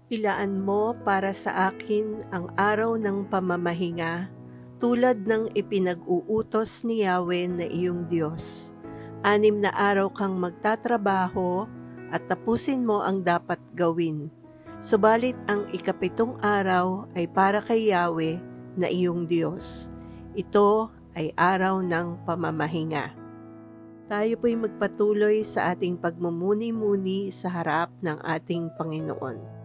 Ilaan mo para sa akin ang araw ng pamamahinga, tulad ng ipinag-uutos ni Yahweh na iyong Diyos. 6 na araw kang magtatrabaho at tapusin mo ang dapat gawin. Subalit ang 7 araw ay para kay Yahweh na iyong Diyos. Ito ay araw ng pamamahinga. Tayo po'y magpatuloy sa ating pagmumuni-muni sa harap ng ating Panginoon.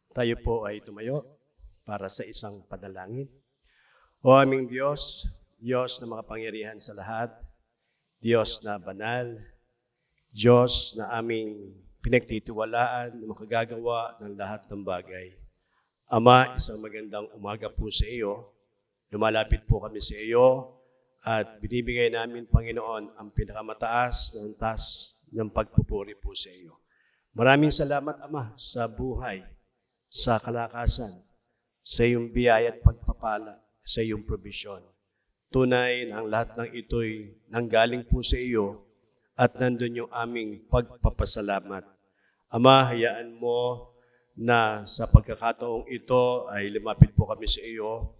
Tayo po ay tumayo para sa isang panalangin. O aming Diyos, Diyos na makapangyarihan sa lahat, Diyos na banal, Diyos na aming pinagtitiwalaan na makagagawa ng lahat ng bagay. Ama, isang magandang umaga po sa iyo. Lumalapit po kami sa iyo at binibigay namin, Panginoon, ang pinakamataas ng taas ng pagpupuri po sa iyo. Maraming salamat, Ama, sa buhay, sa kalakasan, sa iyong biyaya at pagpapala, sa iyong provision. Tunay na ang lahat ng ito'y nanggaling po sa iyo at nandun yung aming pagpapasalamat. Ama, hayaan mo na sa pagkakataong ito ay lumapit po kami sa iyo.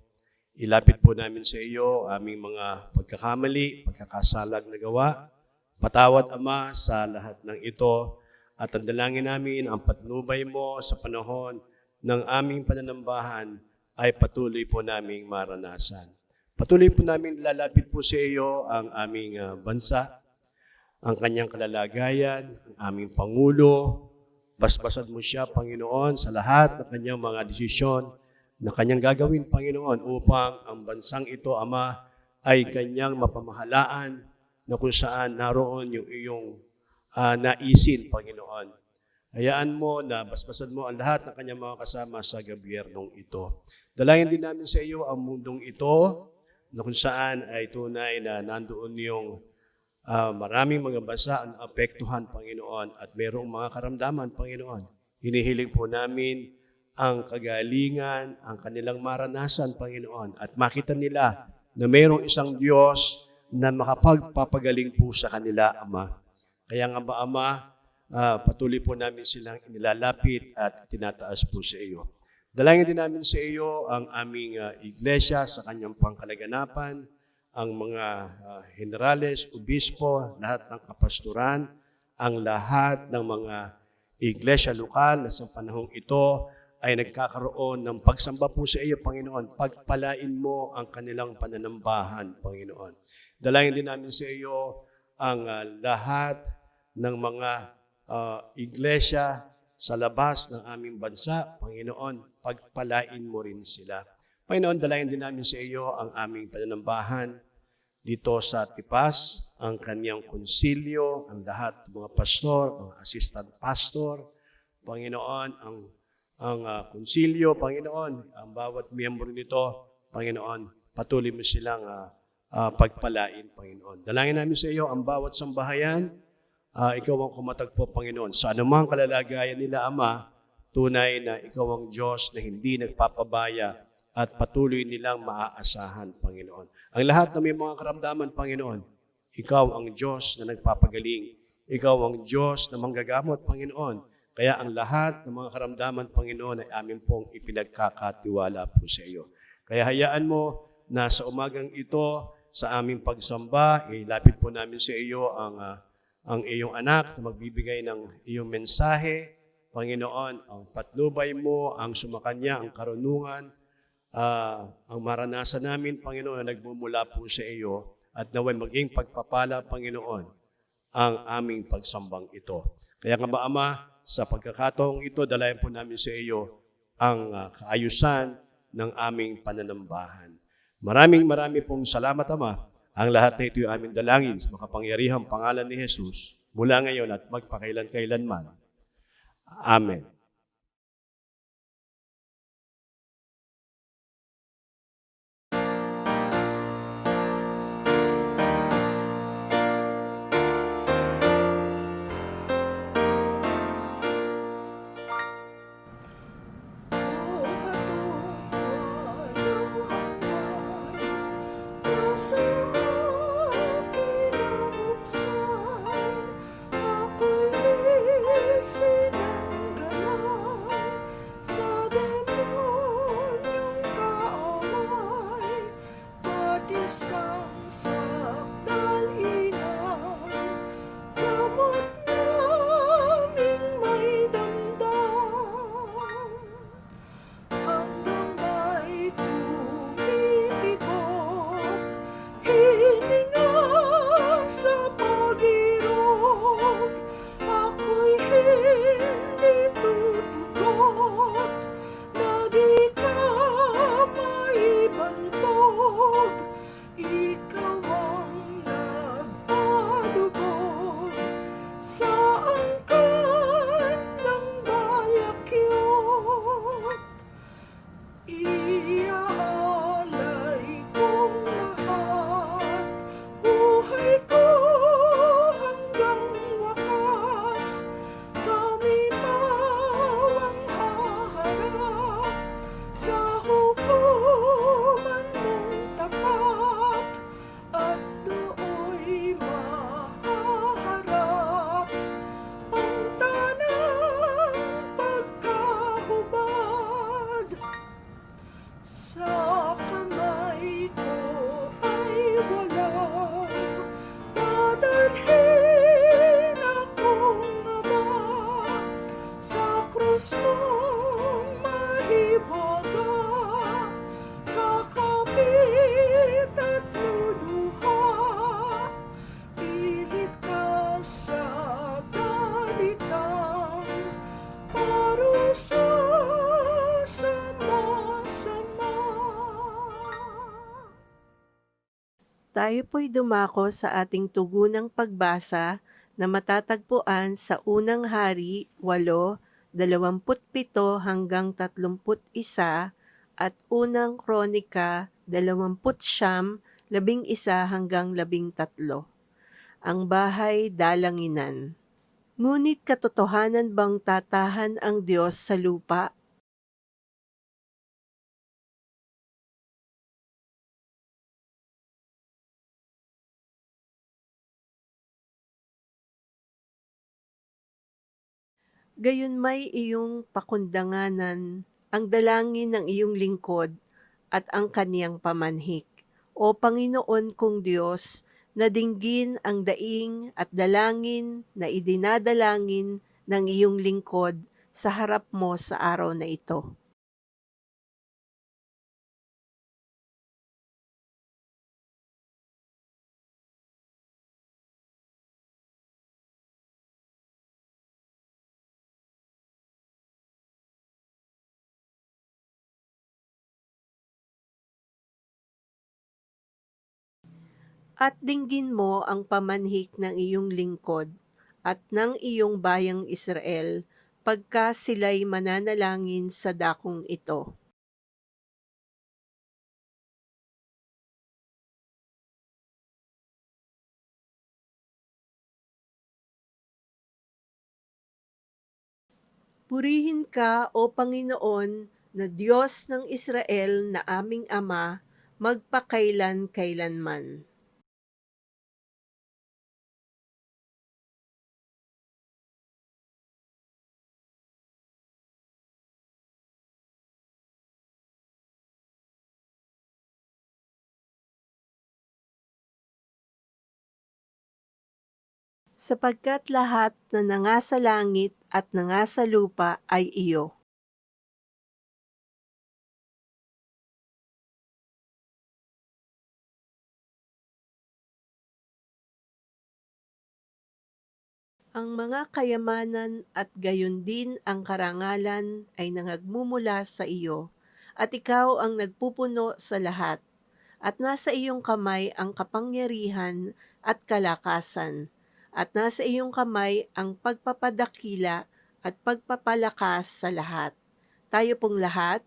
Ilapit po namin sa iyo aming mga pagkakamali, pagkakasalag na gawa. Patawad, Ama, sa lahat ng ito at ang dalangin namin ang patnubay mo sa panahon ng aming pananambahan ay patuloy po naming maranasan. Patuloy po namin lalapit po sa iyo ang aming bansa, ang kanyang kalalagayan, ang aming Pangulo. Basbasan mo siya, Panginoon, sa lahat ng kanyang mga desisyon na kanyang gagawin, Panginoon, upang ang bansang ito, Ama, ay kanyang mapamahalaan na kung saan naroon yung iyong naisin, Panginoon. Hayaan mo na basbasan mo ang lahat ng kanyang mga kasama sa gobyernong ito. Dalangin din namin sa iyo ang mundong ito na kung saan ay tunay na nandoon yung maraming mga bansa ang apektuhan, Panginoon, at mayroong mga karamdaman, Panginoon. Hinihiling po namin ang kagalingan, ang kanilang maranasan, Panginoon, at makita nila na mayroong isang Diyos na makapagpapagaling po sa kanila, Ama. Kaya nga ba, Ama, patuloy po namin silang inilalapit at tinataas po sa iyo. Dalangin din namin sa iyo ang aming iglesia sa kanyang pangkalaganapan, ang mga generales, obispo, lahat ng kapastoran, ang lahat ng mga iglesia lokal na sa panahong ito ay nagkakaroon ng pagsamba po sa iyo, Panginoon. Pagpalain mo ang kanilang pananambahan, Panginoon. Dalangin din namin sa iyo ang lahat ng mga iglesia sa labas ng aming bansa, Panginoon, pagpalain mo rin sila. Panginoon, dalangin din namin sa iyo ang aming pananambahan dito sa Tipas, ang kanyang konsilyo, ang lahat ng mga pastor, mga assistant pastor, Panginoon, ang konsilyo, Panginoon, ang bawat miyembro nito, Panginoon, patuloy mo silang pagpalain, Panginoon. Dalangin namin sa iyo ang bawat sambahayan, ikaw ang kumatagpo, Panginoon. Sa anumang kalalagayan nila, Ama, tunay na ikaw ang Diyos na hindi nagpapabaya at patuloy nilang maaasahan, Panginoon. Ang lahat na may mga karamdaman, Panginoon, ikaw ang Diyos na nagpapagaling. Ikaw ang Diyos na manggagamot, Panginoon. Kaya ang lahat ng mga karamdaman, Panginoon, ay amin pong ipinagkakatiwala po sa iyo. Kaya hayaan mo na sa umagang ito, sa aming pagsamba, ilapit po namin sa iyo ang iyong anak na magbibigay ng iyong mensahe, Panginoon, ang patnubay mo, ang sumakanya, ang karunungan, ang maranasan namin, Panginoon, na nagmumula po sa iyo at naway maging pagpapala, Panginoon, ang aming pagsambang ito. Kaya nga ba, Ama, sa pagkakataong ito, dalayan po namin sa iyo ang kaayusan ng aming pananambahan. Maraming pong salamat, Ama. Ang lahat na ito yung aming dalangin sa makapangyarihang pangalan ni Jesus mula ngayon at magpakailan-kailanman. Amen. sa akin nabuksan, ako'y sinanggalang sa demonyong kaaway, batis kang sakdal inang, gamot naming may damdam, hanggang may tumitibok hininga sa pag-irog, ako'y hindi tutugot na di ka maibantog, ikaw ang nagpadubog sa angkan ng balakyot. Iaalay kong lahat, buhay ko hanggang wakas, kami pawang haharap sa hukuman mong tapat, at dooy mahaharap ang tanang pagkahubad. Sa kamay ko ay walang dadalhin akong Ama, sa krus mong mahiwaga, kakapit at luluha, pilit ka sa ganitang parusa sama-sama. Tayo po'y dumako sa ating tugunang pagbasa na matatagpuan sa Unang Hari 8:27 hanggang 31 at Unang Kronika 29:11 hanggang 13. Ang bahay dalanginan. Ngunit katotohanan bang tatahan ang Diyos sa lupa? Gayunmay iyong pakundanganan ang dalangin ng iyong lingkod at ang kaniyang pamanhik. O Panginoon kong Diyos, na dinggin ang daing at dalangin na idinadalangin ng iyong lingkod sa harap mo sa araw na ito. At dinggin mo ang pamanhik ng iyong lingkod at ng iyong bayang Israel pagka sila'y mananalangin sa dakong ito. Purihin ka, O Panginoon, na Diyos ng Israel na aming Ama, magpakailan-kailanman. Sapagkat lahat na nangasa langit at nangasa lupa ay iyo. Ang mga kayamanan at gayon din ang karangalan ay nangagmumula sa iyo, at ikaw ang nagpupuno sa lahat, at nasa iyong kamay ang kapangyarihan at kalakasan, at nasa iyong kamay ang pagpapadakila at pagpapalakas sa lahat. Tayo pong lahat,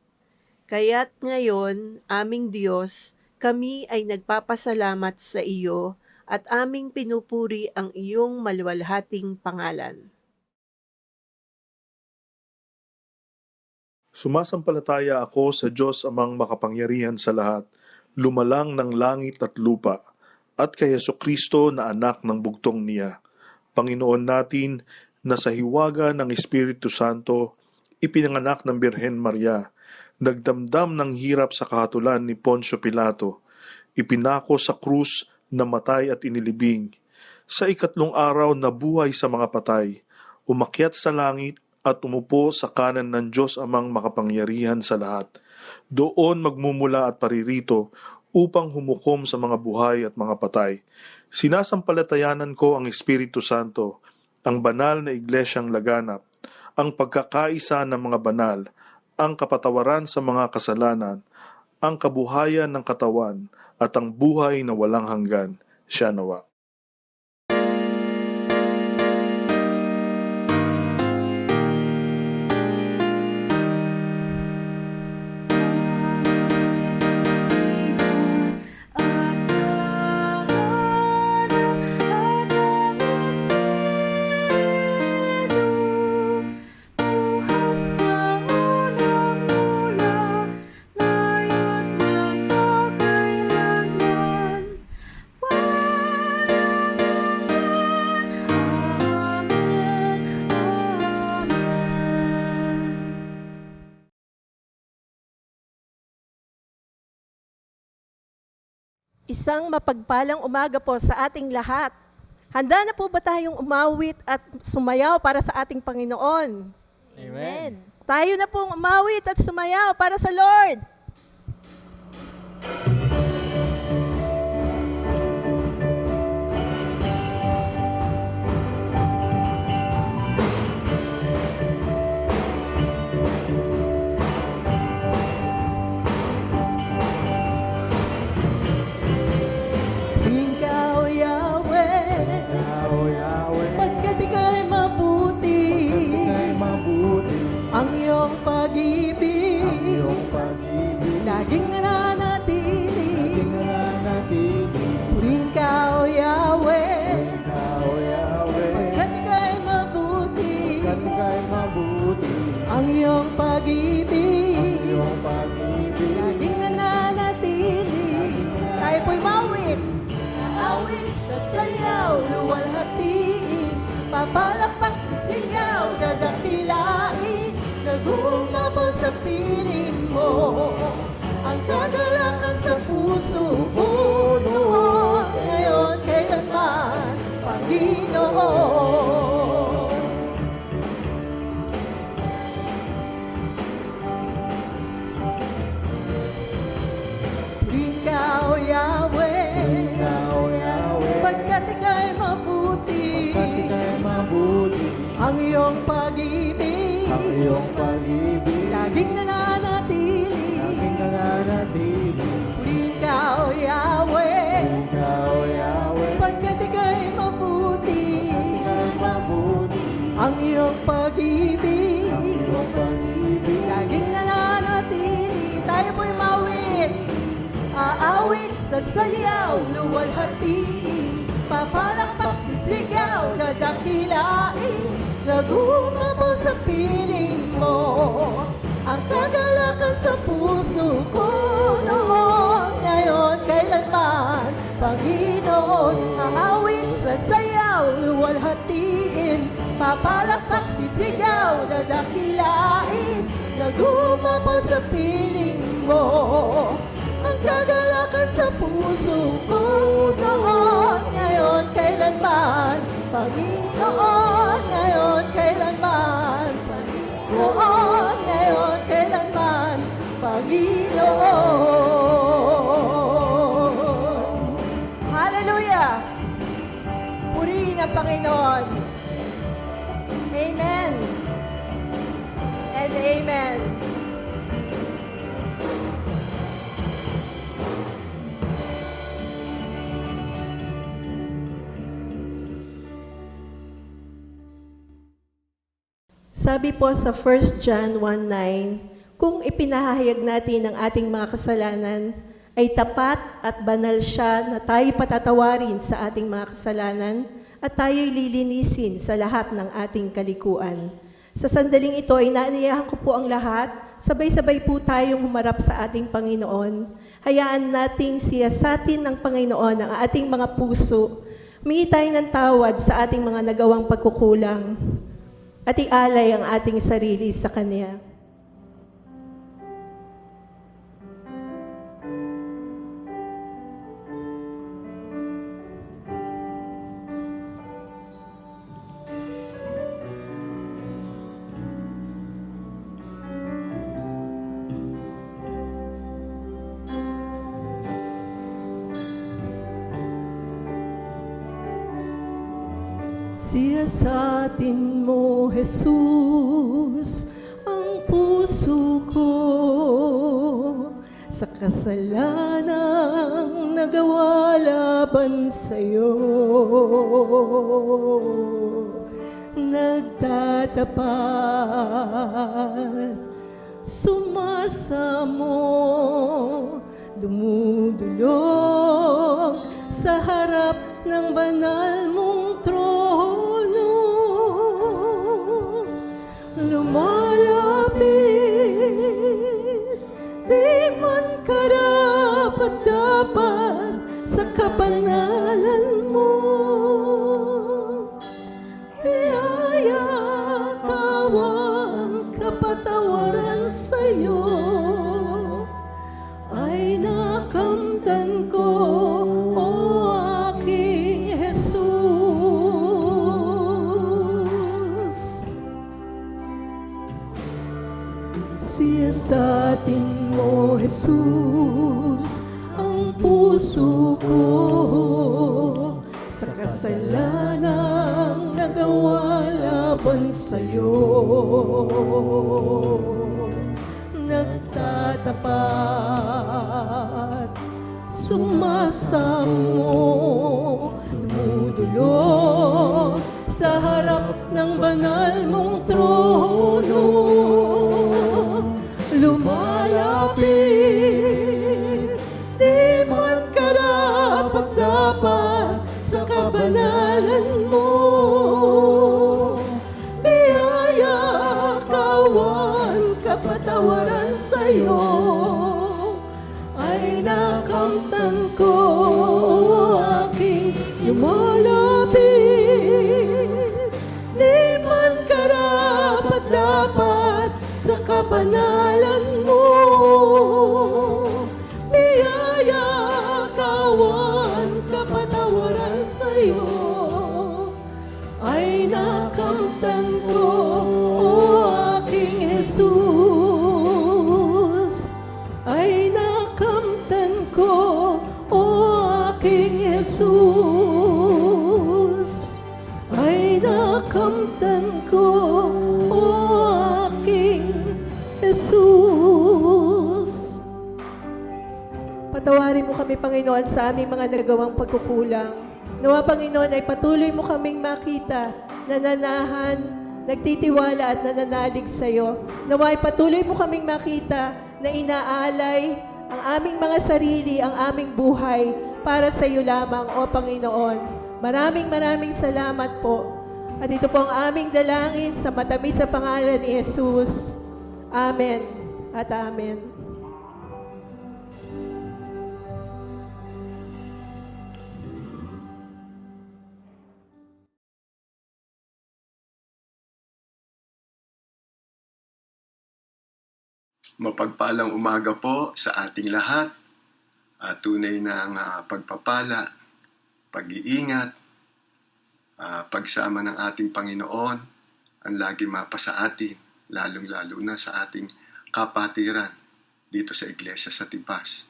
kaya't ngayon, aming Diyos, kami ay nagpapasalamat sa iyo at aming pinupuri ang iyong maluwalhating pangalan. Sumasampalataya ako sa Diyos amang makapangyarihan sa lahat, lumalang ng langit at lupa, at kay Jesucristo na anak ng bugtong niya, Panginoon natin, na sa hiwaga ng Espiritu Santo, ipinanganak ng Birhen Maria, nagdamdam ng hirap sa kahatulan ni Poncio Pilato, ipinako sa krus, namatay at inilibing. Sa ikatlong araw nabuhay sa mga patay, umakyat sa langit at umupo sa kanan ng Diyos Amang makapangyarihan sa lahat. Doon magmumula at paririto upang humukom sa mga buhay at mga patay. Sinasampalatayanan ko ang Espiritu Santo, ang banal na iglesyang laganap, ang pagkakaisa ng mga banal, ang kapatawaran sa mga kasalanan, ang kabuhayan ng katawan, at ang buhay na walang hanggan. Siya nawa. Isang mapagpalang umaga po sa ating lahat. Handa na po ba tayong umawit at sumayaw para sa ating Panginoon? Amen. Tayo na pong umawit at sumayaw para sa Lord. Ikaw, Yahweh, pagkat ika'y mabuti, ang iyong pag-ibig, laging nananatili. Purihin ka, O Yahweh, pagkat ika'y mabuti, ang iyong pag-ibig, laging nananatili. Tayo po'y mawit. Awit sa sayaw, luwalhatiin, papalakpak sisigaw, dadakilain, nagumapaw sa piling mo, ang kagalakan sa puso ko noon, ngayon, kailanman, Panginoon. Ikaw, Yahweh, pagkat ika'y mabuti, ang iyong pag-ibig, laging nananatili. Ikaw, Yahweh, pagkat ika'y mabuti, ang iyong pag-ibig, laging nananatili. Tayo po'y mawit. Aawit sa sayaw, luwalhatiin, papalakpak sisigaw, dadakilain, nagumapaw sa piling mo, ang kagalakan sa puso ko noon, ngayon, kailanman, Panginoon. Aawit sa sayaw, luwalhatiin, papalakpak sisigaw, dadakilain, nagumapaw sa piling mo, ang kagalakan sa puso ko noon, ngayon, kailanman, Panginoon, ngayon, kailanman, Panginoon, ngayon, kailanman, Panginoon. Hallelujah! Purihin ang Panginoon. Amen and amen. Sabi po sa 1 John 1:9, kung ipinahayag natin ang ating mga kasalanan, ay tapat at banal siya na tayo patatawarin sa ating mga kasalanan at tayo'y lilinisin sa lahat ng ating kalikuan. Sa sandaling ito ay naaniyahan ko po ang lahat, sabay-sabay po tayong humarap sa ating Panginoon Hayaan nating siyasatin ng Panginoon ang ating mga puso. Humingi tayo ng tawad sa ating mga nagawang pagkukulang at ialay ang ating sarili sa Kanya. Siyasatin mo, Jesus, ang puso ko sa kasalanang nagawa laban sa'yo. Nagtatapat, sumasamo, dumudulog sa harap ng banal mong trono. Lumalapit, di man karapat-dapat sa kabanalan mo. Biyaya, kawan, kapatawaran sa'yo ay nakamtan ko, o aking Jesus. Siyasatin mo, Jesus, ang puso ko sa kasalanang nagawa laban sa'yo. Nagtatapat, sumasamo, dumudulog sa harap ng banal mong trono. Lumalapit, di man karapat-dapat sa kabanalan mo. Biyaya, kawan, kapatawaran sa'yo ay nakamtan ko, aking lumalapit. Di man karapat-dapat sa kabanalan mo. Biyaya, kawan, kapatawaran sa'yo ay nakamtan ko, o aking Jesus. Ay nakamtan ko, o aking Jesus. Ay nakamtan ko, o aking Jesus. Patawarin mo kami, Panginoon, sa aming mga nagawang pagkukulang. Nawa, Panginoon, ay patuloy mo kaming makita, nananahan, nagtitiwala at nananalig sa iyo. Nawa, ay patuloy mo kaming makita na inaalay ang aming mga sarili, ang aming buhay para sa iyo lamang, o Panginoon. Maraming salamat po. At ito po ang aming dalangin sa matamis sa pangalan ni Jesus. Amen at amen. Mapagpalang umaga po sa ating lahat. Tunay na ang pagpapala, pag-iingat, pagsama ng ating Panginoon ang lagi mapa sa atin, lalong-lalo na sa ating kapatiran dito sa Iglesia sa Tipas.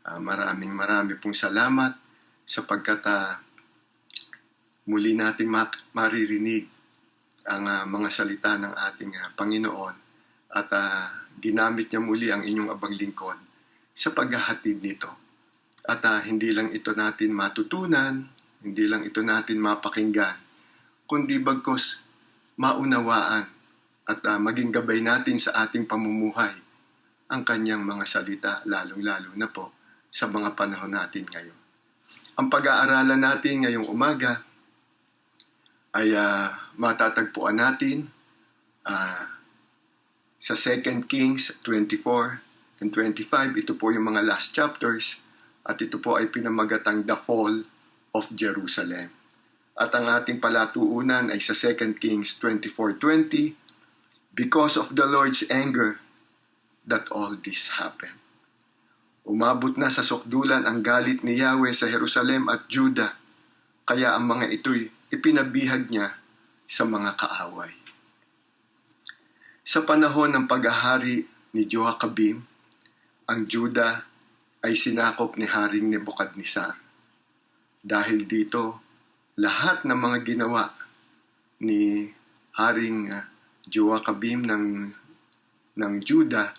Maraming pong salamat sapagkat muli nating maririnig ang mga salita ng ating Panginoon at ginamit niya muli ang inyong abang lingkod sa paghahatid nito. At hindi lang ito natin matutunan, hindi lang ito natin mapakinggan, kundi bagkos maunawaan at maging gabay natin sa ating pamumuhay ang kanyang mga salita, lalong-lalo na po sa mga panahon natin ngayon. Ang pag-aaralan natin ngayong umaga ay matatagpuan natin sa 2 Kings 24, and 25. Ito po yung mga last chapters at ito po ay pinamagatang The Fall of Jerusalem. At ang ating palatuunan ay sa 2 Kings 24:20, because of the Lord's anger that all this happened. Umabot na sa sukdulan ang galit ni Yahweh sa Jerusalem at Juda, kaya ang mga ito'y ipinabihag niya sa mga kaaway. Sa panahon ng paghahari ni Joachim, ang Juda ay sinakop ni Haring Nebukadnesar. Dahil dito, lahat ng mga ginawa ni Haring Joachim ng Juda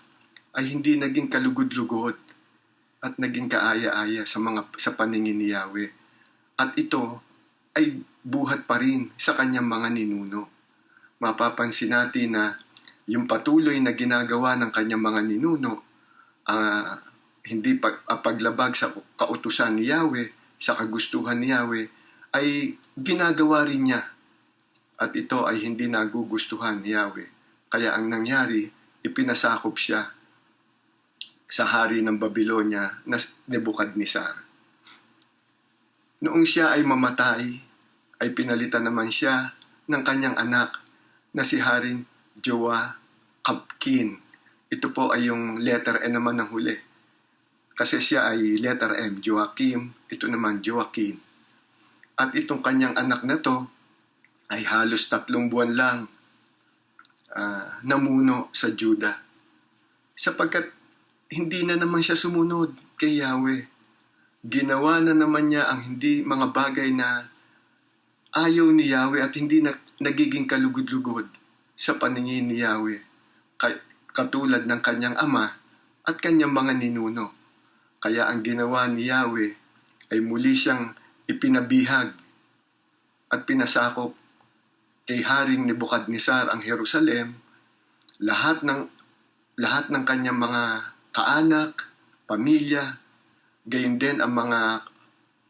ay hindi naging kalugod-lugod at naging kaaya-aya sa paningin ni Yahweh. At ito ay buhat pa rin sa kanyang mga ninuno. Mapapansin natin na yung patuloy na ginagawa ng kanyang mga ninuno, hindi paglabag sa kautusan ni Yahweh, sa kagustuhan ni Yahweh, ay ginagawa rin niya. At ito ay hindi nagugustuhan ni Yahweh. Kaya ang nangyari, ipinasakop siya sa hari ng Babylonia na Nebukadnesar. Noong siya ay mamatay, ay pinalitan naman siya ng kanyang anak na si Haring Joachim. Ito po ay yung letter N naman ng huli. Kasi siya ay letter M, Joachim. Ito naman Joachim. At itong kanyang anak na to ay halos 3 buwan lang namuno sa Juda. Sapagkat hindi na naman siya sumunod kay Yahweh. Ginawa na naman niya ang mga bagay na ayaw ni Yahweh at hindi na nagiging kalugod-lugod sa paningin ni Yahweh. Katulad ng kanyang ama at kanyang mga ninuno. Kaya ang ginawa ni Yahweh ay muli siyang ipinabihag at pinasakop kay Haring Nebukadnesar ang Jerusalem, lahat ng kanyang mga kaanak, pamilya, gayon din ang mga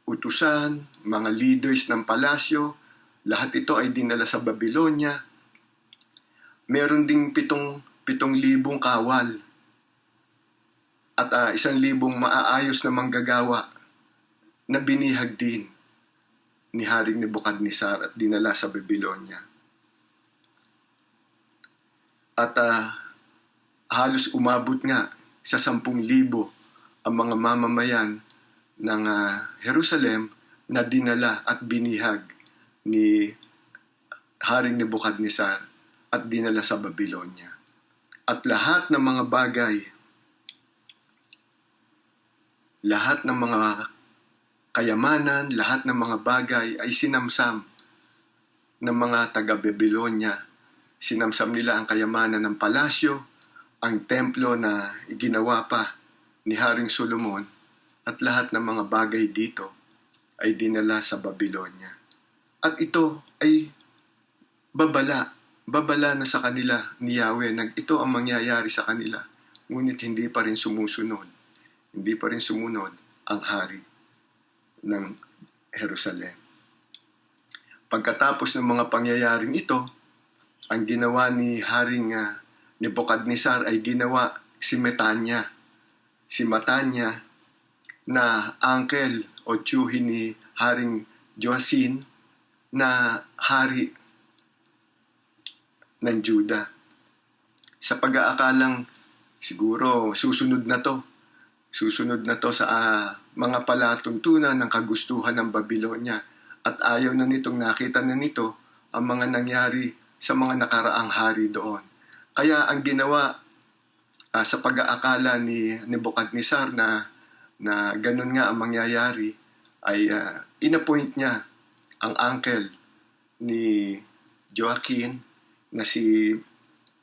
utusan, mga leaders ng palasyo, lahat ito ay dinala sa Babylonia. Meron ding 7,000 kawal at 1,000 maaayos na manggagawa na binihag din ni Haring Nebukadnesar at dinala sa Babylonia. At halos umabot nga sa 10,000 ang mga mamamayan ng Jerusalem na dinala at binihag ni Haring Nebukadnesar at dinala sa Babylonia. At lahat ng mga bagay, lahat ng mga kayamanan, lahat ng mga bagay ay sinamsam ng mga taga-Babylonia. Sinamsam nila ang kayamanan ng palasyo, ang templo na ginawa pa ni Haring Solomon, at lahat ng mga bagay dito ay dinala sa Babylonia. At ito ay babala na sa kanila ni Yahweh, ito ang mangyayari sa kanila, ngunit hindi pa rin sumusunod. Hindi pa rin sumunod ang hari ng Jerusalem. Pagkatapos ng mga pangyayaring ito, ang ginawa ni Haring Nebukadnesar ay ginawa si Matanya. Si Matanya na uncle o tiyuhin ni Haring Joachim na hari ng Juda. Sa pag-aakalang siguro susunod na to sa mga palatuntunan ng kagustuhan ng Babylonia at ayaw na nitong nakita na nito ang mga nangyari sa mga nakaraang hari doon. Kaya ang ginawa sa pag-aakala ni Nebukadnesar na ganun nga ang mangyayari ay inappoint niya ang uncle ni Joachim na si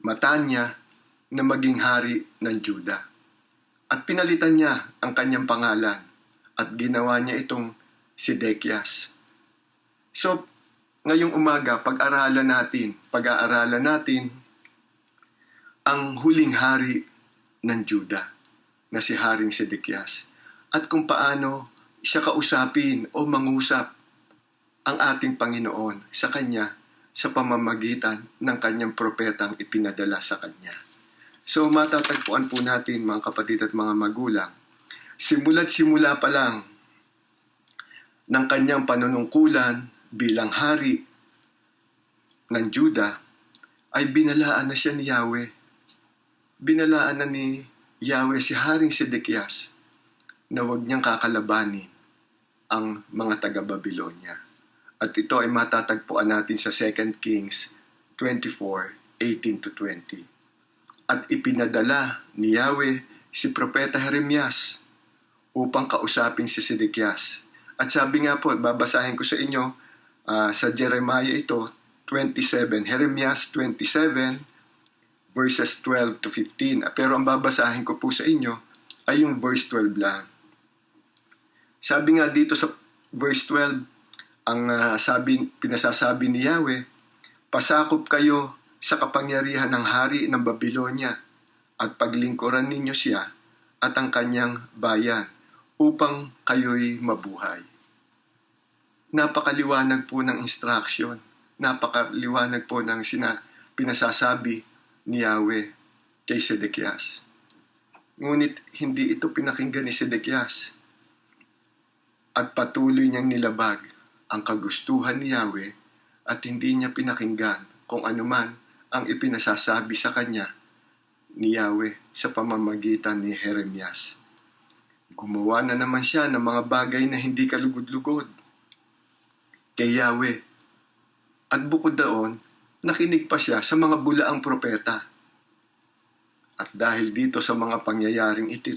Matanya na maging hari ng Juda. At pinalitan niya ang kanyang pangalan at ginawa niya itong Sedekias. So, ngayong umaga, pag-aaralan natin ang huling hari ng Juda na si Haring Sedekias at kung paano siya kausapin o mangusap ang ating Panginoon sa kanya sa pamamagitan ng kanyang propetang ipinadala sa kanya. So matatagpuan po natin mga kapatid at mga magulang, simula't simula pa lang ng kanyang panunungkulan bilang hari ng Juda, ay binalaan na siya ni Yahweh. Binalaan na ni Yahweh si Haring Sedekias na huwag niyang kakalabanin ang mga taga-Babylonia. At ito ay matatagpuan natin sa 2 Kings 24:18-20. At ipinadala ni Yahweh si Propeta Jeremias upang kausapin si Sedekias. At sabi nga po, babasahin ko sa inyo sa Jeremiah ito, 27, Jeremias 27, verses 12-15. Pero ang babasahin ko po sa inyo ay yung verse 12 lang. Sabi nga dito sa verse 12, ang pinasasabi ni Yahweh, pasakop kayo sa kapangyarihan ng hari ng Babylonia at paglingkuran ninyo siya at ang kanyang bayan upang kayo'y mabuhay. Napakaliwanag po ng instruction. Napakaliwanag po ng pinasasabi ni Yahweh kay Sedekias. Ngunit hindi ito pinakinggan ni Sedekias. At patuloy niyang nilabag ang kagustuhan ni Yahweh at hindi niya pinakinggan kung anuman ang ipinasasabi sa kanya ni Yahweh sa pamamagitan ni Jeremias. Gumawa na naman siya ng mga bagay na hindi kalugod-lugod kay Yahweh. At bukod doon, nakinig pa siya sa mga bulaang propeta. At dahil dito sa mga pangyayaring ito,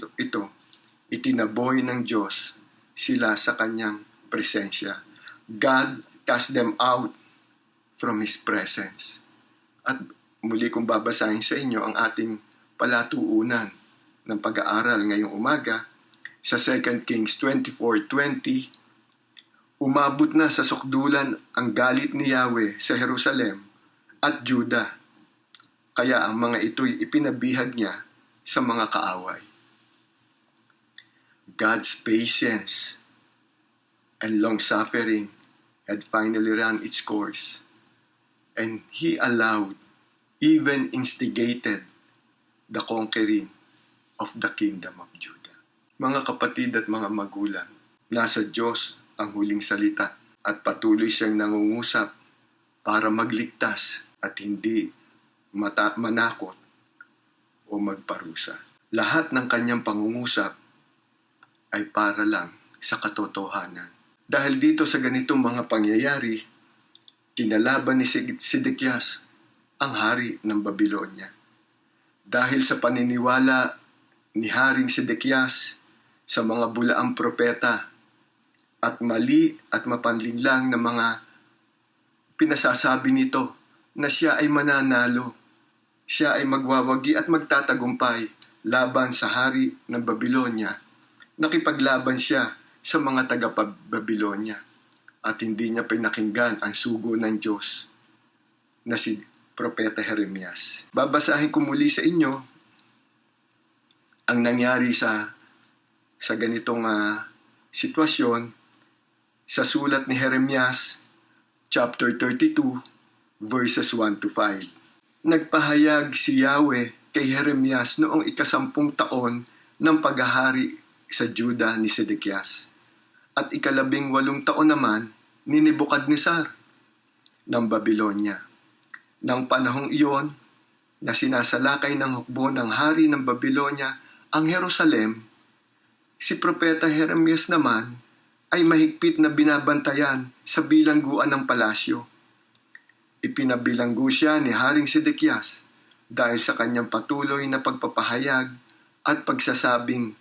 itinaboy ng Diyos sila sa kanyang presensya. God cast them out from His presence. At muli kong babasahin sa inyo ang ating palatuunan ng pag-aaral ngayong umaga sa 2 Kings 24:20. Umabot na sa sukdulan ang galit ni Yahweh sa Jerusalem at Juda. Kaya ang mga ito'y ipinabihag niya sa mga kaaway. God's patience and long-suffering had finally run its course. And He allowed, even instigated, the conquering of the kingdom of Judah. Mga kapatid at mga magulang, nasa Diyos ang huling salita at patuloy siyang nangungusap para magligtas at hindi manakot o magparusa. Lahat ng kanyang pangungusap ay para lang sa katotohanan. Dahil dito sa ganitong mga pangyayari, kinalaban ni Sedekias ang hari ng Babylonia. Dahil sa paniniwala ni Haring Sedekias sa mga bulaang propeta at mali at mapanlinlang na mga pinasasabi nito na siya ay mananalo, siya ay magwawagi at magtatagumpay laban sa hari ng Babylonia, nakipaglaban siya sa mga taga-Babylonia at hindi niya pinakinggan ang sugo ng Diyos na si Propeta Jeremias. Babasahin ko muli sa inyo ang nangyari sa ganitong sitwasyon sa sulat ni Jeremias chapter 32 verses 1-5. Nagpahayag si Yahweh kay Jeremias noong 10 taon ng paghahari sa Juda ni Sedekias at 18 taon naman ni Nebukadnezar ng Babylonia. Nang panahong iyon na sinasalakay ng hukbo ng hari ng Babylonia ang Jerusalem, si Propeta Jeremias naman ay mahigpit na binabantayan sa bilangguan ng palasyo. Ipinabilanggo siya ni Haring Sedekias dahil sa kanyang patuloy na pagpapahayag at pagsasabing,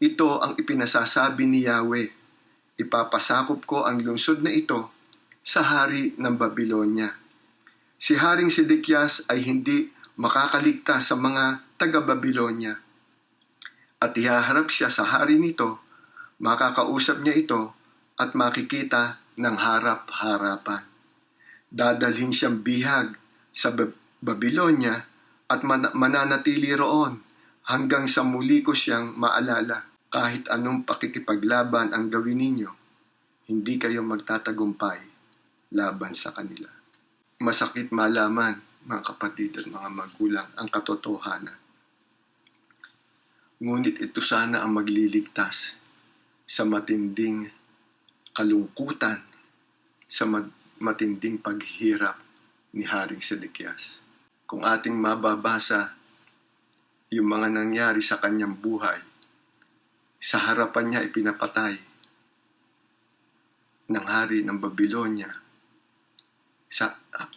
ito ang ipinasasabi ni Yahweh, ipapasakop ko ang lungsod na ito sa hari ng Babylonia. Si Haring Sedekias ay hindi makakaligtas sa mga taga-Babylonia. At ihaharap siya sa hari nito, makakausap niya ito at makikita ng harap-harapan. Dadalhin siyang bihag sa Babylonia at mananatili roon hanggang sa muli ko siyang maalala. Kahit anong pakikipaglaban ang gawin ninyo, hindi kayo magtatagumpay laban sa kanila. Masakit malaman, mga kapatid at mga magulang, ang katotohanan Ngunit ito sana ang magliligtas sa matinding kalungkutan, sa matinding paghihirap ni Haring Sedekias. Kung ating mababasa yung mga nangyari sa kanyang buhay, sa harapan niya ipinapatay ng hari ng Babylonia.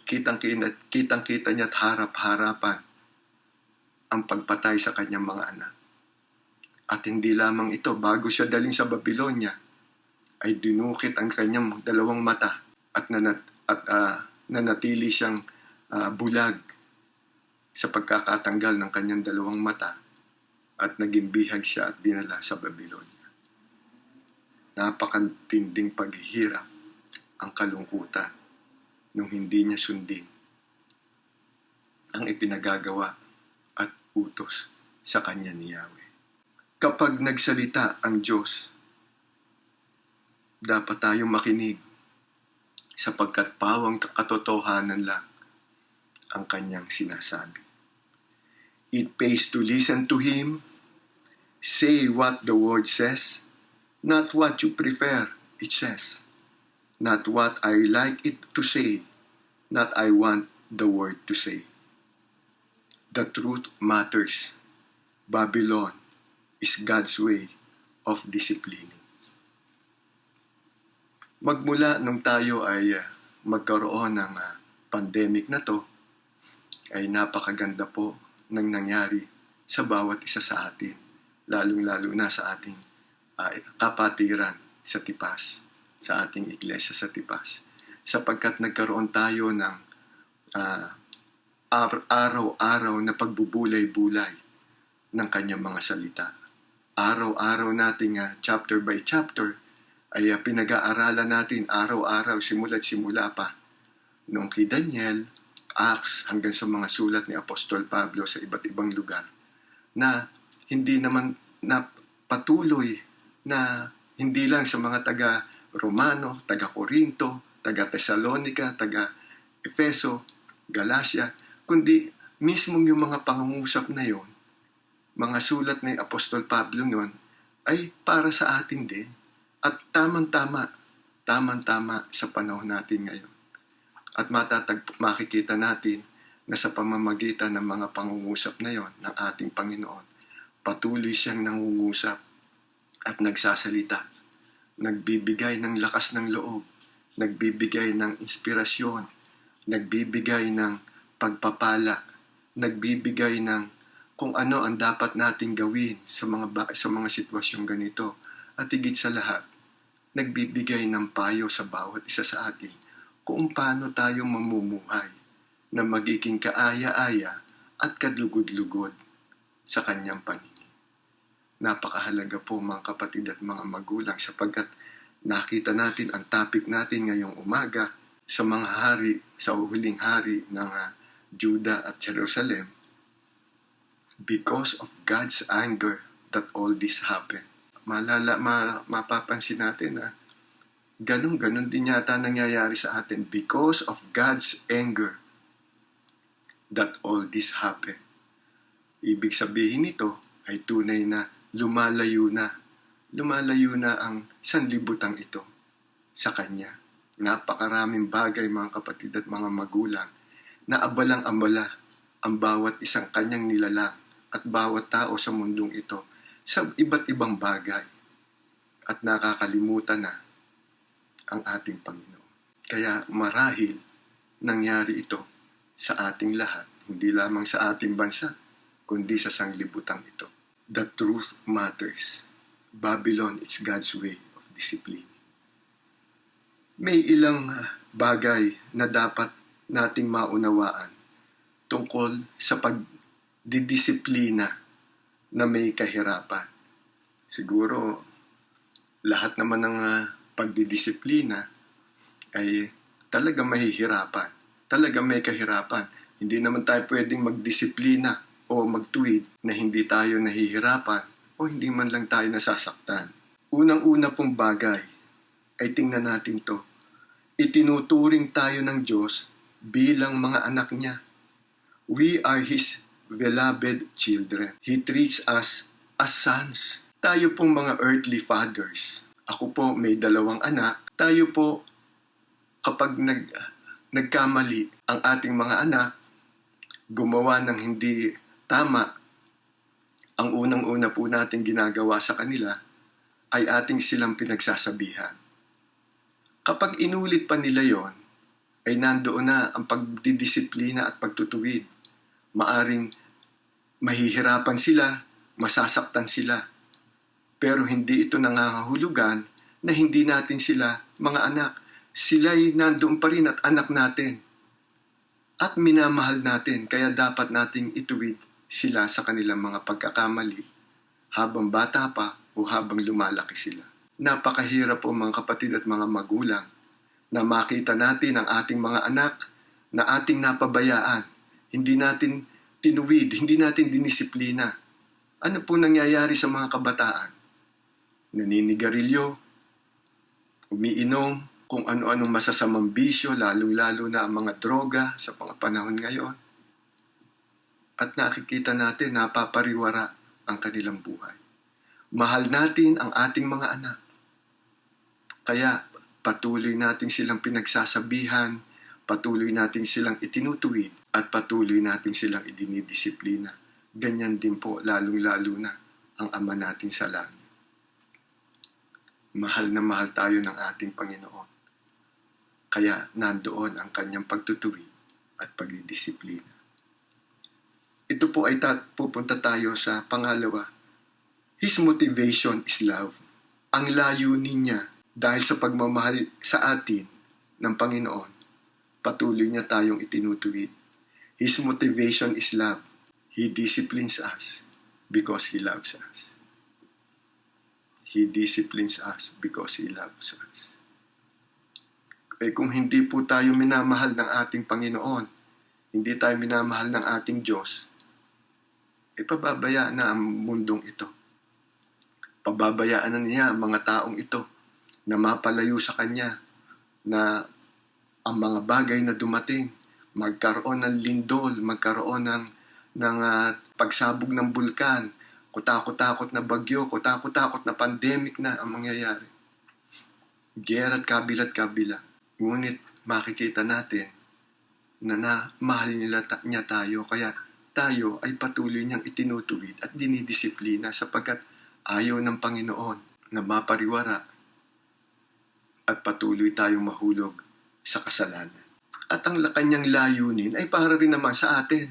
Kitang-kita niya at harap-harapan ang pagpatay sa kanyang mga anak. At hindi lamang ito, bago siya daling sa Babylonia, ay dinukit ang kanyang dalawang mata at nanatili siyang bulag sa pagkakatanggal ng kanyang dalawang mata at naging bihag siya at dinala sa Babylonia. Napakatinding paghihirap ang kalungkutan nung hindi niya sundin ang ipinagagawa at utos sa kanya ni Yahweh. Kapag nagsalita ang Diyos, dapat tayong makinig sapagkat pawang katotohanan lang ang kanyang sinasabi. It pays to listen to Him, say what the Word says, not what you prefer, it says. Not what I like it to say, not I want the Word to say. The truth matters. Babylon is God's way of disciplining. Magmula nung tayo ay magkaroon ng pandemic na to, ay napakaganda po ng nangyari sa bawat isa sa atin, lalong-lalo na sa ating kapatiran sa Tipas, sa ating iglesia sa Tipas, sapagkat nagkaroon tayo ng araw-araw na pagbubulay-bulay ng kanyang mga salita. Araw-araw nating chapter by chapter ay pinag-aaralan natin araw-araw, simula't-simula pa. Noong kay Daniel, Acts, hanggang sa mga sulat ni Apostol Pablo sa iba't ibang lugar, na hindi naman na patuloy na hindi lang sa mga taga-Romano, taga-Corinto, taga-Thessalonica, taga-Efeso, Galacia, kundi mismong yung mga pangungusap na yon, mga sulat ni Apostol Pablo noon, ay para sa atin din. At tamang-tama sa panahon natin ngayon. At makikita natin na sa pamamagitan ng mga pangungusap na yon ng ating Panginoon, patuloy siyang nangungusap at nagsasalita, nagbibigay ng lakas ng loob, nagbibigay ng inspirasyon, nagbibigay ng pagpapala, nagbibigay ng kung ano ang dapat nating gawin sa mga sitwasyong ganito. At higit sa lahat, nagbibigay ng payo sa bawat isa sa atin kung paano tayo mamumuhay na magiging kaaya-aya at kadlugod-lugod sa kanyang paningin. Napakahalaga po mga kapatid at mga magulang sapagkat nakita natin ang topic natin ngayong umaga sa mga hari, sa huling hari ng Juda at Jerusalem. Because of God's anger that all this happened. Mapapansin natin na ganun din yata nangyayari sa atin. Because of God's anger that all this happened. Ibig sabihin nito ay tunay na lumalayo na ang sanlibutan ito sa Kanya. Napakaraming bagay mga kapatid at mga magulang na abalang-abala ang bawat isang Kanyang nilalang at bawat tao sa mundong ito sa iba't ibang bagay at nakakalimutan na ang ating Panginoon. Kaya marahil nangyari ito sa ating lahat, hindi lamang sa ating bansa, kundi sa sanglibutan ito. The truth matters. Babylon is God's way of discipline. May ilang bagay na dapat nating maunawaan tungkol sa pagdidisiplina na may kahirapan. Siguro, lahat naman ng pagdidisiplina ay talaga mahihirapan. Talaga may kahirapan. Hindi naman tayo pwedeng magdisiplina o magtuwid na hindi tayo nahihirapan o hindi man lang tayo nasasaktan. Unang-una pong bagay ay tingnan natin to. Itinuturing tayo ng Diyos bilang mga anak niya. We are His beloved children. He treats us as sons. Tayo pong mga earthly fathers. Ako po may 2 anak. Tayo po kapag nagkamali ang ating mga anak, gumawa ng hindi tama, ang unang-una po natin ginagawa sa kanila ay ating silang pinagsasabihan. Kapag inulit pa nila yon, ay nandoon na ang pagdidisiplina at pagtutuwid. Maaring mahihirapan sila, masasaktan sila. Pero hindi ito nangangahulugan na hindi natin sila mga anak. Sila'y nandoon pa rin at anak natin. At minamahal natin, kaya dapat nating ituwid sila sa kanilang mga pagkakamali habang bata pa o habang lumalaki sila. Napakahirap po mga kapatid at mga magulang na makita natin ang ating mga anak na ating napabayaan. Hindi natin tinuwid, hindi natin dinisiplina. Ano po nangyayari sa mga kabataan? Naninigarilyo, umiinom, kung ano-anong masasamang bisyo, lalong-lalo na ang mga droga sa mga panahon ngayon. At nakikita natin, napapariwara ang kanilang buhay. Mahal natin ang ating mga anak. Kaya patuloy natin silang pinagsasabihan, patuloy natin silang itinutuwid, at patuloy natin silang idinidisiplina. Ganyan din po, lalong-lalo na ang Ama natin sa langit. Mahal na mahal tayo ng ating Panginoon. Kaya nandoon ang kanyang pagtutuwid at pagdidisiplina. Ito po ay pupunta tayo sa pangalawa. His motivation is love. Ang layunin niya dahil sa pagmamahal sa atin ng Panginoon, patuloy niya tayong itinutuwid. His motivation is love. He disciplines us because He loves us. He disciplines us because He loves us. Kung hindi po tayo minamahal ng ating Panginoon, hindi tayo minamahal ng ating Diyos, pababayaan na ang mundong ito. Pababayaan na niya ang mga taong ito na mapalayo sa Kanya, na ang mga bagay na dumating, magkaroon ng lindol, magkaroon ng pagsabog ng bulkan, kutakot-takot na bagyo, kutakot-takot na pandemic na ang mangyayari. Giyera at kabila. Ngunit makikita natin na mahal niya tayo, kaya tayo ay patuloy niyang itinutuwid at dinidisiplina sapagkat ayaw ng Panginoon na mapariwara at patuloy tayong mahulog sa kasalanan. At ang kanyang layunin ay para rin naman sa atin.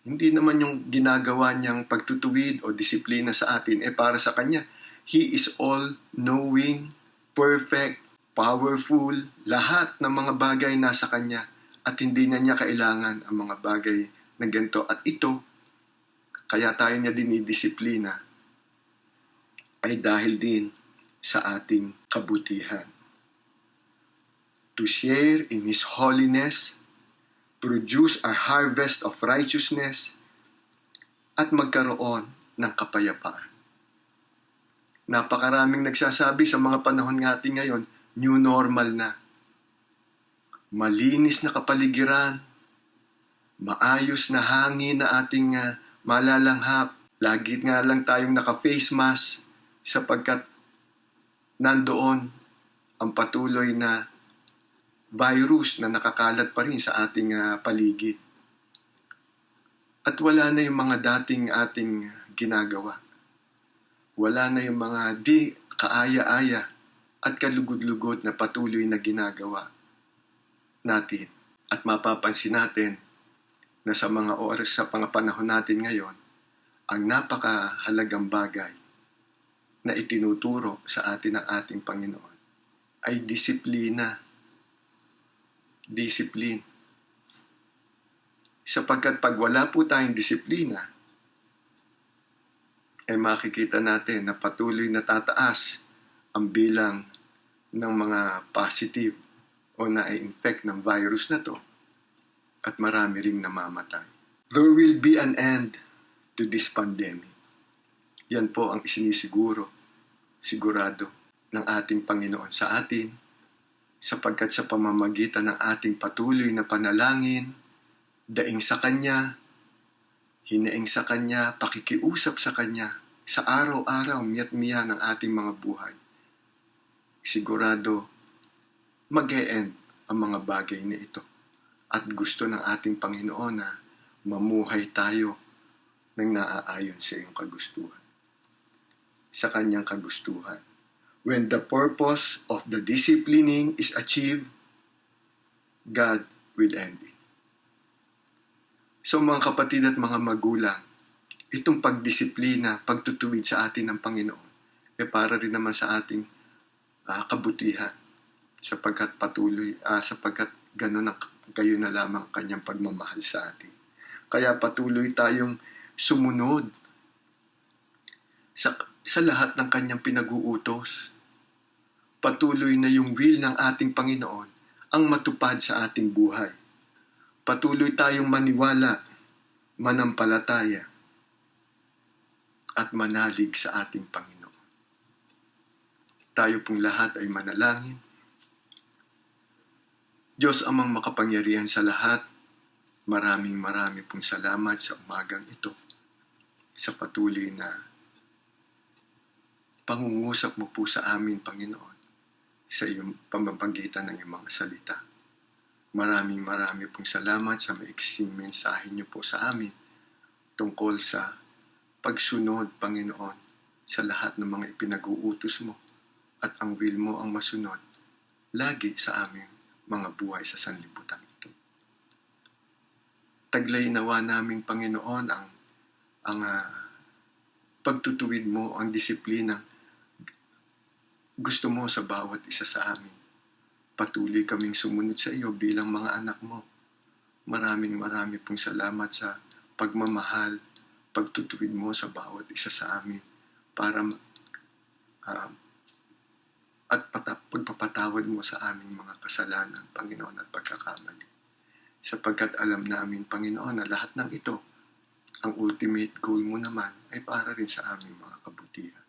Hindi naman yung ginagawa niyang pagtutuwid o disiplina sa atin para sa Kanya. He is all-knowing, perfect, powerful, lahat ng mga bagay nasa Kanya at hindi niya kailangan ang mga bagay na ganito. At ito, kaya tayo niya dinidisiplina ay dahil din sa ating kabutihan. To share in His holiness, produce a harvest of righteousness, at magkaroon ng kapayapaan. Napakaraming nagsasabi sa mga panahon natin ngayon, new normal na. Malinis na kapaligiran, maayos na hangin na ating malalanghap. Lagi nga lang tayong naka-face mask sapagkat nandoon ang patuloy na virus na nakakalat pa rin sa ating paligid. At wala na yung mga dating ating ginagawa. Wala na yung mga di kaaya-aya at kalugod-lugod na patuloy na ginagawa natin. At mapapansin natin na sa mga oras, sa panahon natin ngayon, ang napakahalagang bagay na itinuturo sa atin ng ating Panginoon ay disiplina. Discipline. Sapagkat pag wala po tayong disiplina, ay makikita natin na patuloy na tataas ang bilang ng mga positive o na-infect ng virus na to at marami ring namamatay. There will be an end to this pandemic. Yan po ang sigurado ng ating Panginoon sa atin, sapagkat sa pamamagitan ng ating patuloy na panalangin, daing sa Kanya, hinaing sa Kanya, pakikiusap sa Kanya, sa araw-araw, miya't-miya ng ating mga buhay, sigurado mag-e-end ang mga bagay na ito. At gusto ng ating Panginoon na mamuhay tayo ng naaayon sa iyong kagustuhan. Sa kanyang kagustuhan. When the purpose of the disciplining is achieved, God will end it. So mga kapatid at mga magulang, itong pagdisiplina, pagtutuwid sa atin ng Panginoon, para rin naman sa ating kabutihan, sapagkat gano'n ang kayo na lamang kanyang pagmamahal sa atin. Kaya patuloy tayong sumunod sa lahat ng kanyang pinag-uutos. Patuloy na yung will ng ating Panginoon ang matupad sa ating buhay. Patuloy tayong maniwala, manampalataya, at manalig sa ating Panginoon. Tayo pong lahat ay manalangin. Diyos amang makapangyarihan sa lahat, maraming pong salamat sa umagang ito sa patuloy na pangungusap mo po sa amin, Panginoon, sa iyong pamamagitan ng iyong mga salita. Maraming pong salamat sa maiksing mensahe niyo po sa amin tungkol sa pagsunod, Panginoon, sa lahat ng mga ipinag-uutos mo at ang will mo ang masunod lagi sa aming mga buhay sa sanlibutan ito. Taglay nawa namin, Panginoon, ang pagtutuwid mo, ang disiplina gusto mo sa bawat isa sa amin. Patuloy kaming sumunod sa iyo bilang mga anak mo. Maraming pong salamat sa pagmamahal, pagtutuwid mo sa bawat isa sa amin para at pagpapatawad mo sa aming mga kasalanan, Panginoon, at pagkakamali. Sapagkat alam namin, Panginoon, na lahat ng ito, ang ultimate goal mo naman ay para rin sa aming mga kabutihan.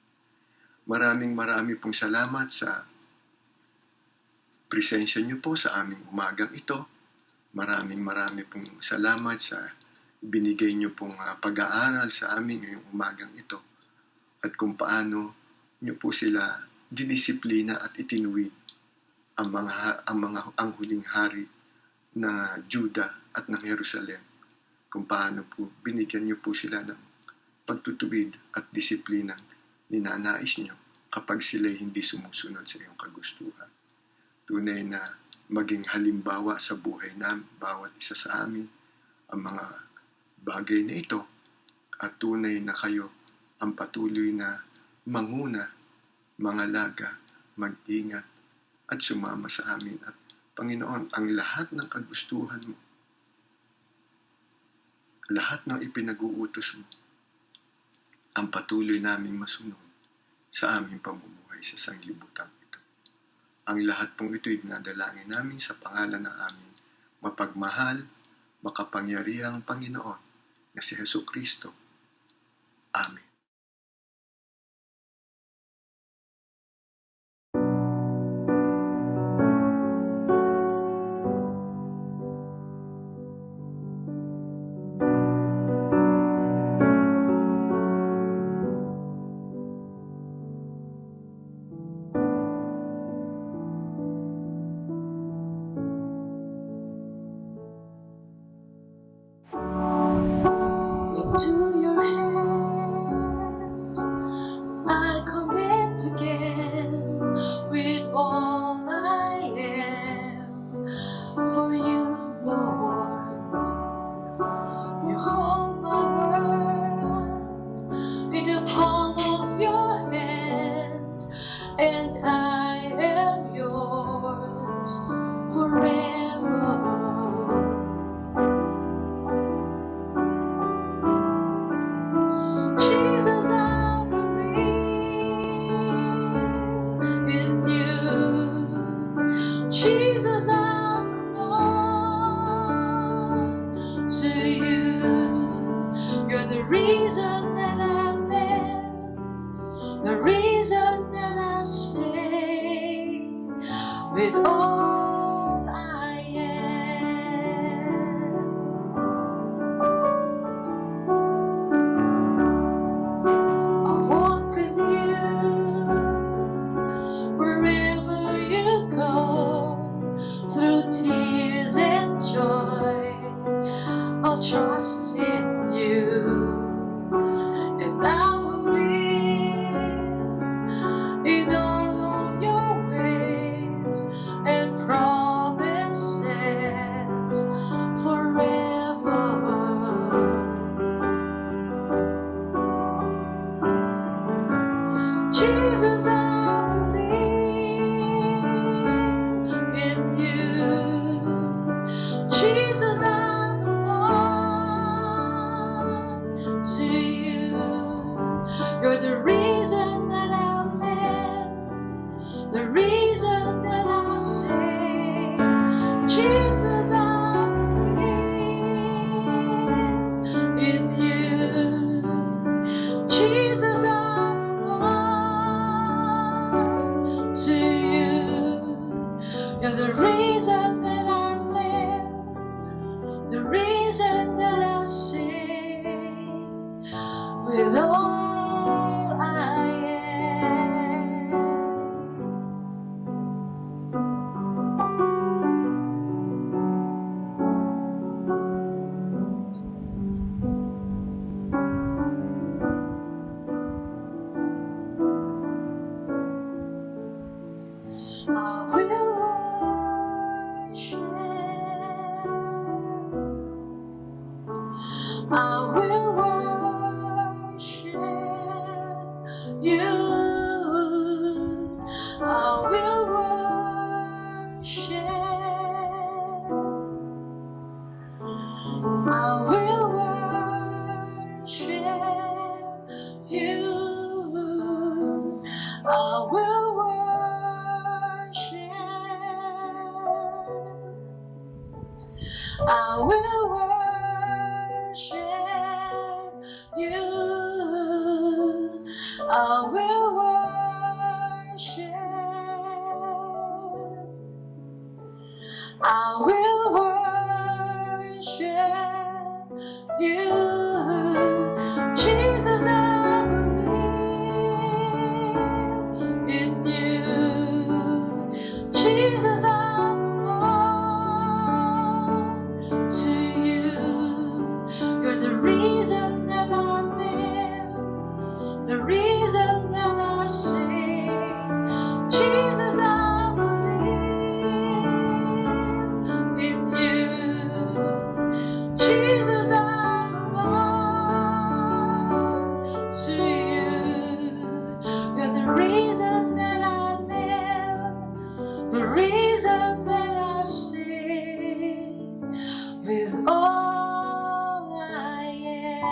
Maraming pong salamat sa presensya niyo po sa aming umagang ito. Maraming pong salamat sa binigay niyo pong pag-aaral sa amin ngayong umagang ito. At kung paano niyo po sila didisiplina at itinuwid ang huling hari na Juda at ng Jerusalem. Kung paano po binigyan niyo po sila ng pagtutuwid at disiplinang ninanais niyo kapag sila'y hindi sumusunod sa iyong kagustuhan. Tunay na maging halimbawa sa buhay namin, bawat isa sa amin, ang mga bagay na ito, at tunay na kayo ang patuloy na manguna, mangalaga, mag-ingat, at sumama sa amin. At Panginoon, ang lahat ng kagustuhan mo, lahat ng ipinag-uutos mo, ang patuloy naming masunod sa aming pamumuhay sa sanglibutan ito. Ang lahat pong ito'y nadalangin namin sa pangalan ng aming mapagmahal, makapangyarihang Panginoon na si Jesucristo. Amen. Into your hand I commit again with all I am for you, Lord. You hold my world in the palm of your hand, and I am yours forever. Jesus, I believe in you. Jesus, I belong to you. You're the reason that I live, the reason that I stay with all I am. I you. Jesus, I belong to you. You're the reason that I live, the reason that I sing. Jesus, I believe in you. Jesus, I belong to you. You're the reason that I live, the reason that I sing with all I am. I will worship. I will worship you. I will worship. I will worship you. I will worship. I will worship you. I will worship. I will worship you. Jesus, I believe in you. Jesus, I belong to you. You're the reason that I live, the reason that I sing. Jesus, I believe in you. Jesus, I belong to you. You're the reason that I live, the reason that I sing with all I am.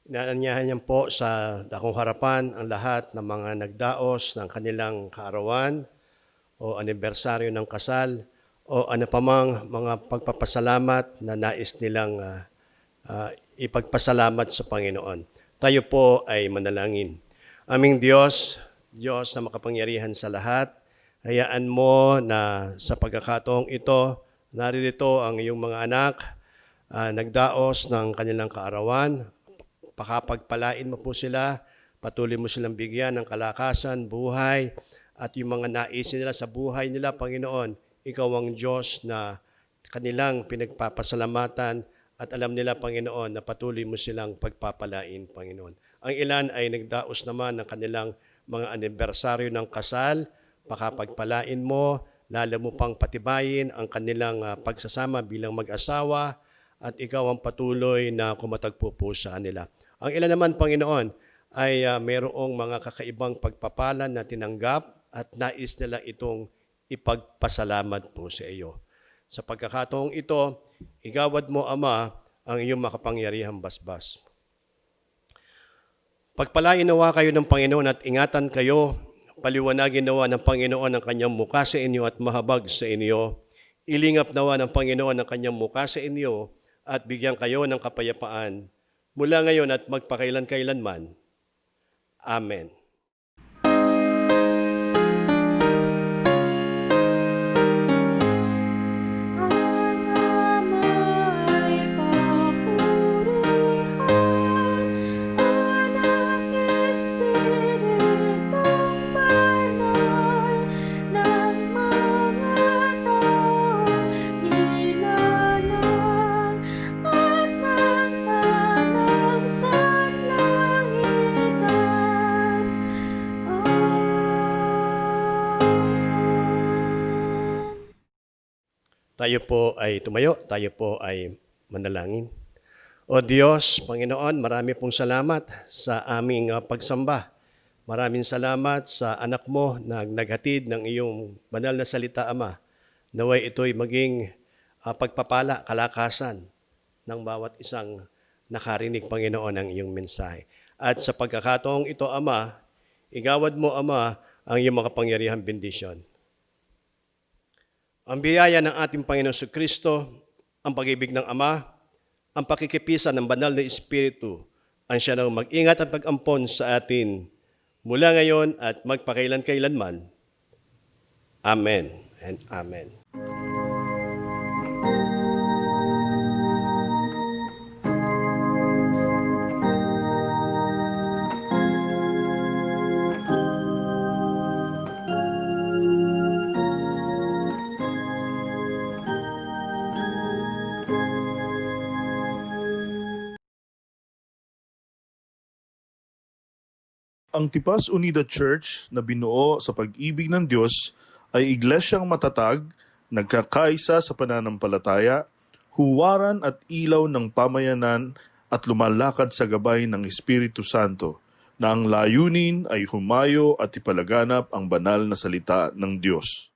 Inaanyahan niyan po sa dakong harapan ang lahat ng mga nagdaos ng kanilang kaarawan o anibersaryo ng kasal o ano pamang mga pagpapasalamat na nais nilang ipagpasalamat sa Panginoon. Tayo po ay manalangin. Aming Diyos, Diyos na makapangyarihan sa lahat, hayaan mo na sa pagkakataong ito, naririto ang iyong mga anak, nagdaos ng kanilang kaarawan. Pakapagpalain mo po sila, patuloy mo silang bigyan ng kalakasan, buhay, at yung mga naisin nila sa buhay nila, Panginoon, Ikaw ang Diyos na kanilang pinagpapasalamatan at alam nila, Panginoon, na patuloy mo silang pagpapalain, Panginoon. Ang ilan ay nagdaos naman ng kanilang mga anibersaryo ng kasal, pakapagpalain mo, lalo mo pang patibayin ang kanilang pagsasama bilang mag-asawa, at Ikaw ang patuloy na kumatagpo po sa kanila. Ang ilan naman, Panginoon, ay mayroong mga kakaibang pagpapalan na tinanggap at nais nila itong ipagpasalamat po sa iyo. Sa pagkakataong ito, igawad mo, Ama, ang iyong makapangyarihang basbas. Pagpalain nawa kayo ng Panginoon at ingatan kayo, paliwanagin nawa ng Panginoon ang kanyang mukha sa inyo at mahabag sa inyo. Ilingap nawa ng Panginoon ang kanyang mukha sa inyo at bigyan kayo ng kapayapaan mula ngayon at magpakailan-kailanman. Amen. Tayo po ay tumayo, tayo po ay manalangin. O Diyos, Panginoon, marami pong salamat sa aming pagsamba. Maraming salamat sa anak mo na naghatid ng iyong banal na salita, Ama. Naway ito'y maging pagpapala, kalakasan ng bawat isang nakarinig, Panginoon, ng iyong mensahe. At sa pagkakataong ito, Ama, igawad mo, Ama, ang iyong makapangyarihang bendisyon. Ang biyaya ng ating Panginoon Kristo, ang pag-ibig ng Ama, ang pakikipisan ng banal na Espiritu, ang siya nang mag-ingat at pag-ampon sa atin mula ngayon at magpakailan-kailanman. Amen and Amen. Ang Tipas Unida Church na binuo sa pag-ibig ng Diyos ay iglesyang matatag, nagkakaisa sa pananampalataya, huwaran at ilaw ng pamayanan at lumalakad sa gabay ng Espiritu Santo, na ang layunin ay humayo at ipalaganap ang banal na salita ng Diyos.